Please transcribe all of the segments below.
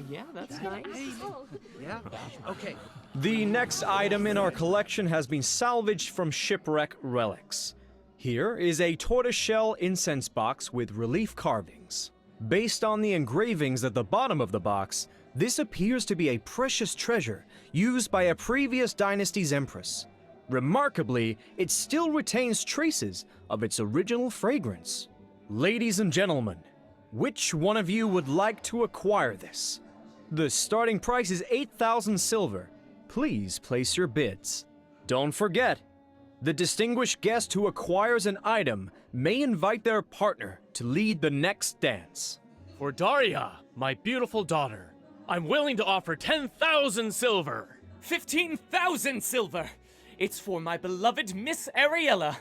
Yeah, that's nice. Yeah? Okay. The next item in our collection has been salvaged from shipwreck relics. Here is a tortoiseshell incense box with relief carvings. Based on the engravings at the bottom of the box, this appears to be a precious treasure used by a previous dynasty's empress. Remarkably, it still retains traces of its original fragrance. Ladies and gentlemen, which one of you would like to acquire this? The starting price is 8,000 silver. Please place your bids. Don't forget, the distinguished guest who acquires an item may invite their partner to lead the next dance. For Daria, my beautiful daughter, I'm willing to offer 10,000 silver. 15,000 silver! It's for my beloved Miss Ariella.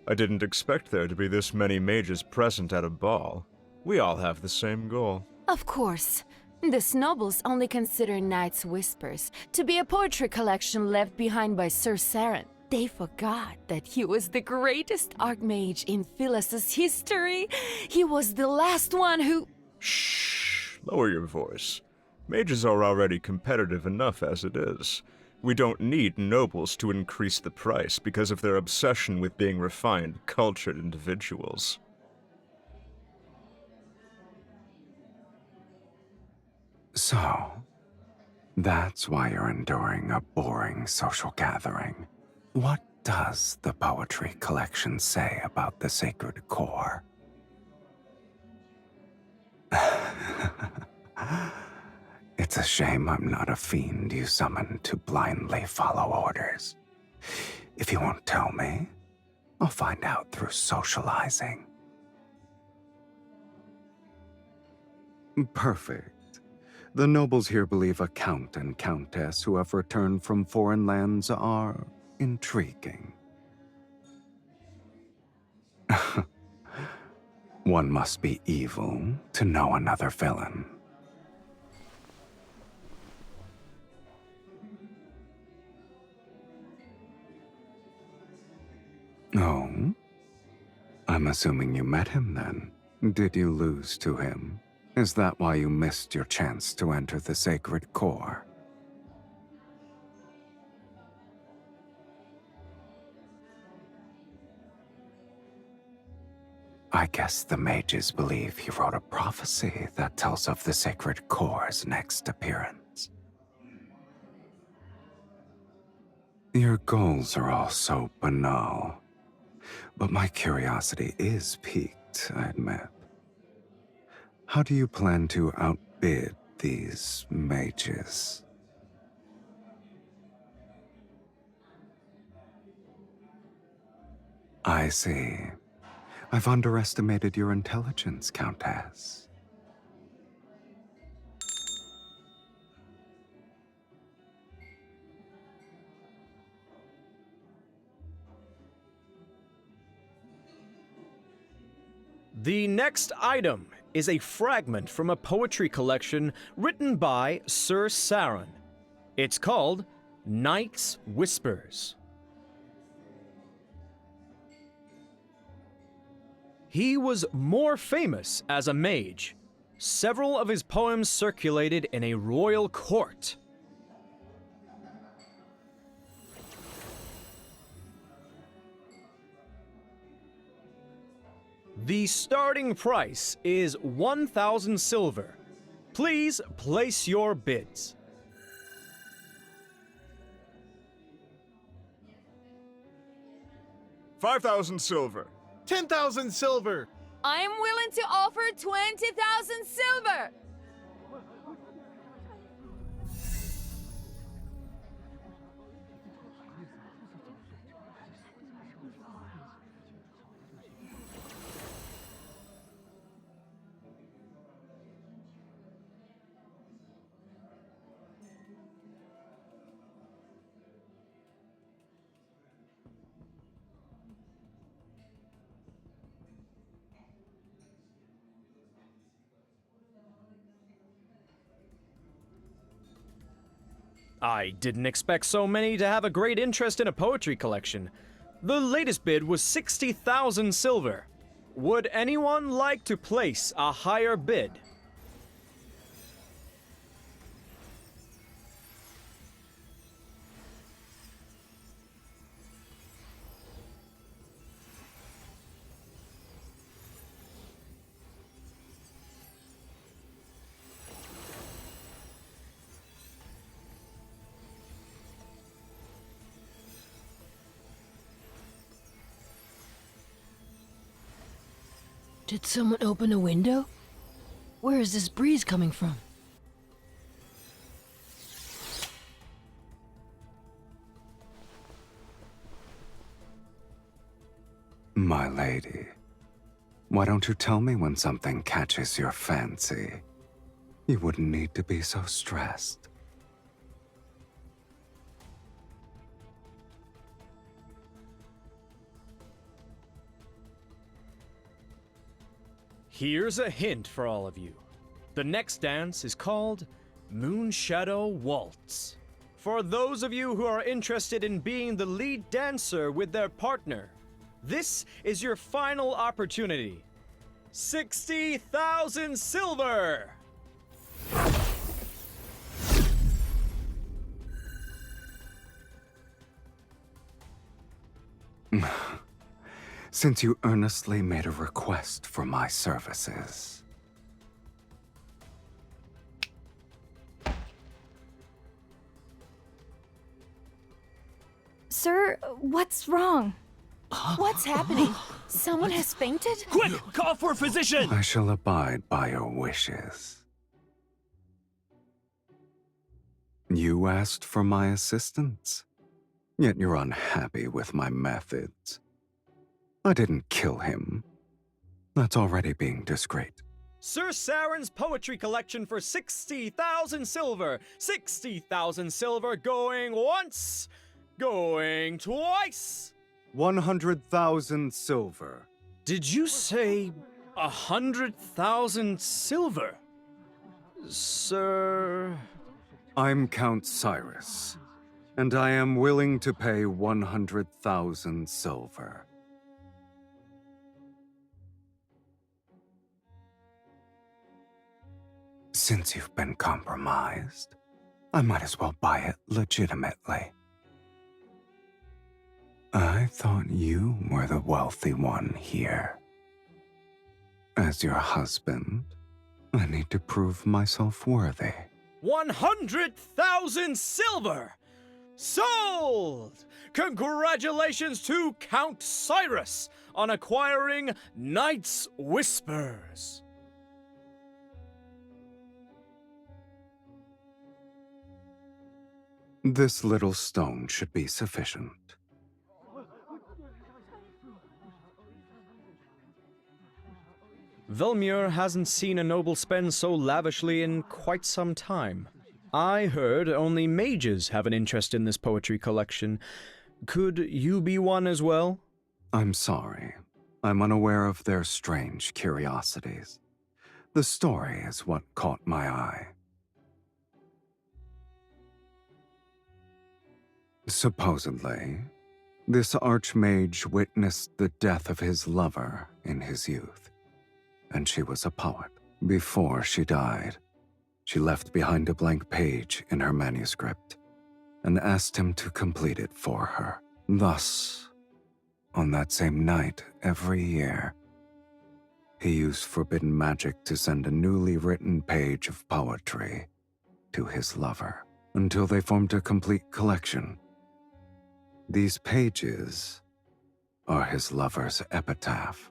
I didn't expect there to be this many mages present at a ball. We all have the same goal. Of course. These nobles only consider Night's Whispers to be a poetry collection left behind by Sir Saren. They forgot that he was the greatest archmage in Phyllis's history. He was the last one who... Shh! Lower your voice. Mages are already competitive enough as it is. We don't need nobles to increase the price because of their obsession with being refined, cultured individuals. So, that's why you're enduring a boring social gathering. What does the poetry collection say about the sacred core? It's a shame I'm not a fiend you summon to blindly follow orders. If you won't tell me, I'll find out through socializing. Perfect. The nobles here believe a count and countess who have returned from foreign lands are intriguing. One must be evil to know another villain. Oh? I'm assuming you met him then. Did you lose to him? Is that why you missed your chance to enter the sacred core? I guess the mages believe he wrote a prophecy that tells of the sacred core's next appearance. Your goals are all so banal, but my curiosity is piqued, I admit. How do you plan to outbid these mages? I see. I've underestimated your intelligence, Countess. The next item is a fragment from a poetry collection written by Sir Saren. It's called Night's Whispers. He was more famous as a mage. Several of his poems circulated in a royal court. The starting price is 1,000 silver. Please place your bids. $5,000 silver. 10,000 silver! I'm willing to offer 20,000 silver! I didn't expect so many to have a great interest in a poetry collection. The latest bid was 60,000 silver. Would anyone like to place a higher bid? Did someone open a window? Where is this breeze coming from? My lady, why don't you tell me when something catches your fancy? You wouldn't need to be so stressed. Here's a hint for all of you. The next dance is called Moonshadow Waltz. For those of you who are interested in being the lead dancer with their partner, this is your final opportunity. 60,000 silver! Since you earnestly made a request for my services. Sir, what's wrong? What's happening? Someone has fainted? Quick, call for a physician! I shall abide by your wishes. You asked for my assistance, yet you're unhappy with my methods. I didn't kill him. That's already being discreet. Sir Saren's poetry collection for 60,000 silver. 60,000 silver going once, going twice. 100,000 silver. Did you say 100,000 silver? Sir... I'm Count Sylys, and I am willing to pay 100,000 silver. Since you've been compromised, I might as well buy it legitimately. I thought you were the wealthy one here. As your husband, I need to prove myself worthy. 100,000 silver! Sold! Congratulations to Count Sylys on acquiring Night's Whispers. This little stone should be sufficient. Velmur hasn't seen a noble spend so lavishly in quite some time. I heard only mages have an interest in this poetry collection. Could you be one as well? I'm sorry. I'm unaware of their strange curiosities. The story is what caught my eye. Supposedly, this archmage witnessed the death of his lover in his youth, and she was a poet. Before she died, she left behind a blank page in her manuscript and asked him to complete it for her. Thus, on that same night every year, he used forbidden magic to send a newly written page of poetry to his lover until they formed a complete collection. These pages are his lover's epitaph.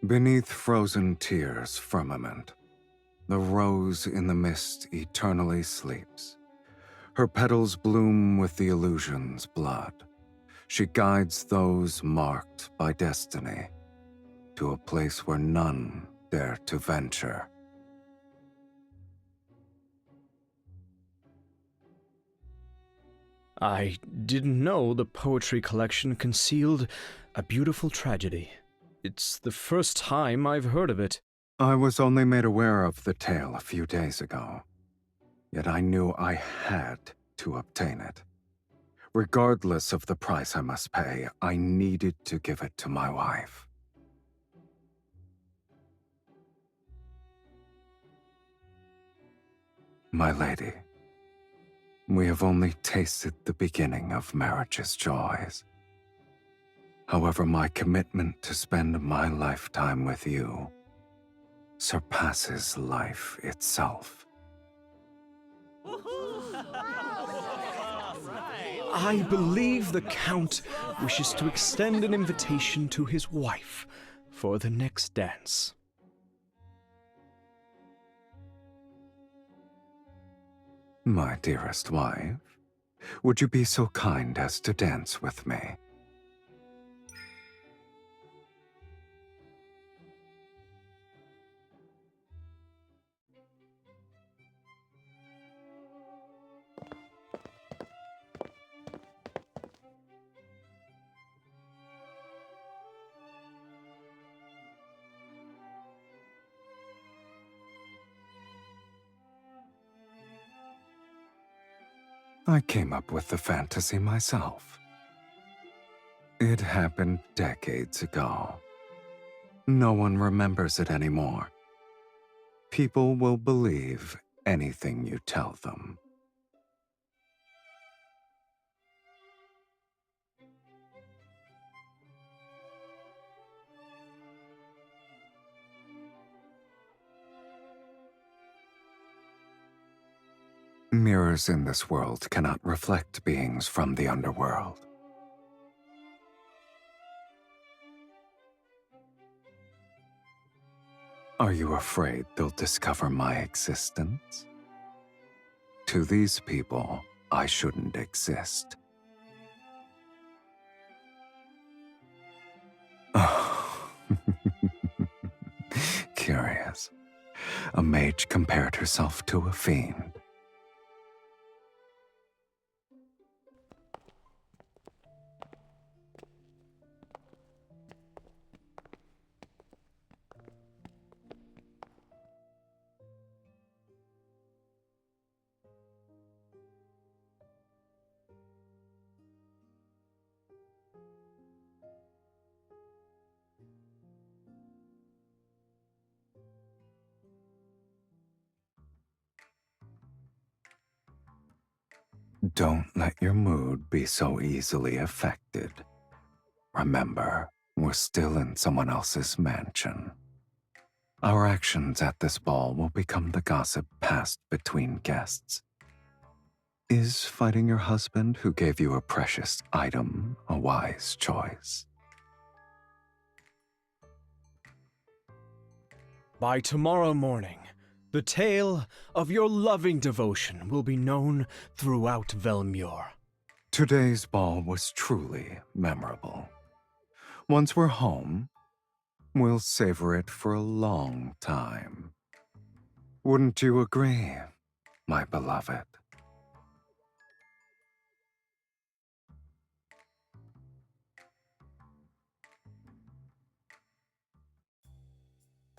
Beneath frozen tears' firmament, the rose in the mist eternally sleeps. Her petals bloom with the illusion's blood. She guides those marked by destiny to a place where none dare to venture. I didn't know the poetry collection concealed a beautiful tragedy. It's the first time I've heard of it. I was only made aware of the tale a few days ago, yet I knew I had to obtain it. Regardless of the price I must pay, I needed to give it to my wife. My lady, we have only tasted the beginning of marriage's joys. However, my commitment to spend my lifetime with you surpasses life itself. I believe the Count wishes to extend an invitation to his wife for the next dance. My dearest wife, would you be so kind as to dance with me? I came up with the fantasy myself. It happened decades ago. No one remembers it anymore. People will believe anything you tell them. Mirrors in this world cannot reflect beings from the underworld. Are you afraid they'll discover my existence? To these people, I shouldn't exist. Oh. Curious. A mage compared herself to a fiend. Don't let your mood be so easily affected. Remember, we're still in someone else's mansion. Our actions at this ball will become the gossip passed between guests. Is fighting your husband who gave you a precious item a wise choice? By tomorrow morning, the tale of your loving devotion will be known throughout Velmure. Today's ball was truly memorable. Once we're home, we'll savor it for a long time. Wouldn't you agree, my beloved?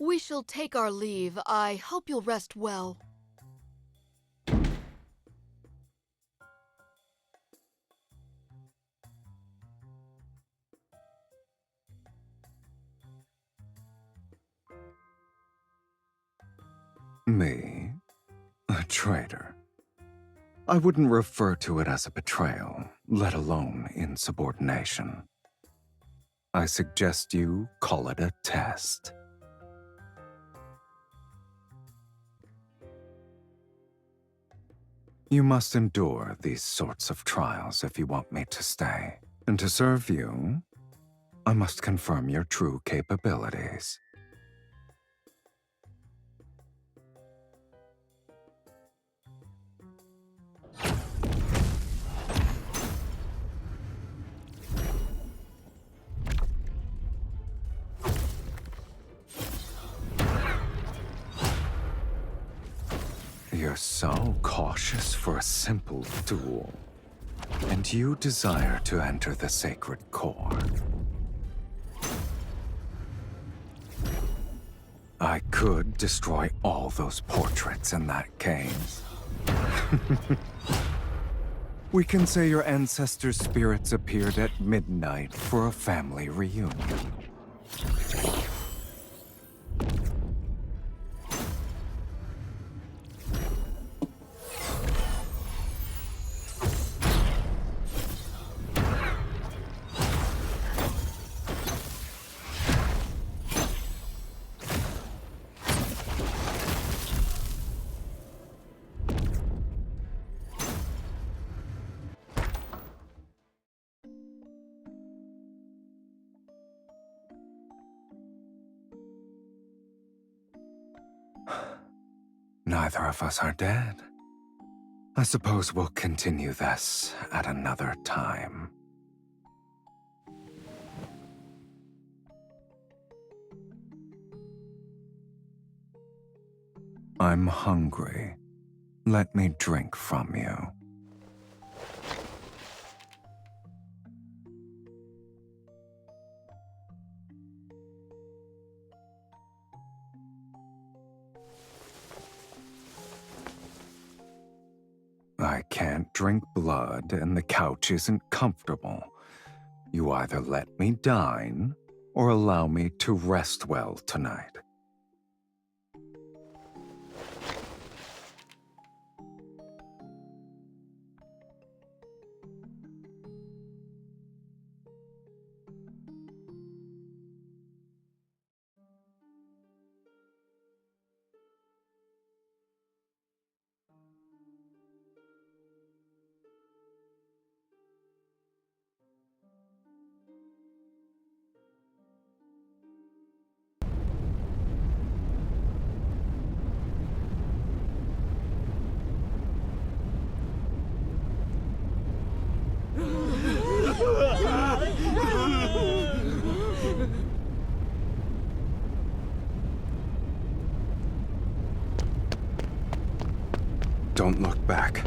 We shall take our leave. I hope you'll rest well. Me? A traitor? I wouldn't refer to it as a betrayal, let alone insubordination. I suggest you call it a test. You must endure these sorts of trials if you want me to stay. And to serve you, I must confirm your true capabilities. You're so cautious for a simple duel, and you desire to enter the sacred core. I could destroy all those portraits in that cave. We can say your ancestors' spirits appeared at midnight for a family reunion. Neither of us are dead. I suppose we'll continue this at another time. I'm hungry. Let me drink from you. I can't drink blood, and the couch isn't comfortable. You either let me dine, or allow me to rest well tonight. Don't look back.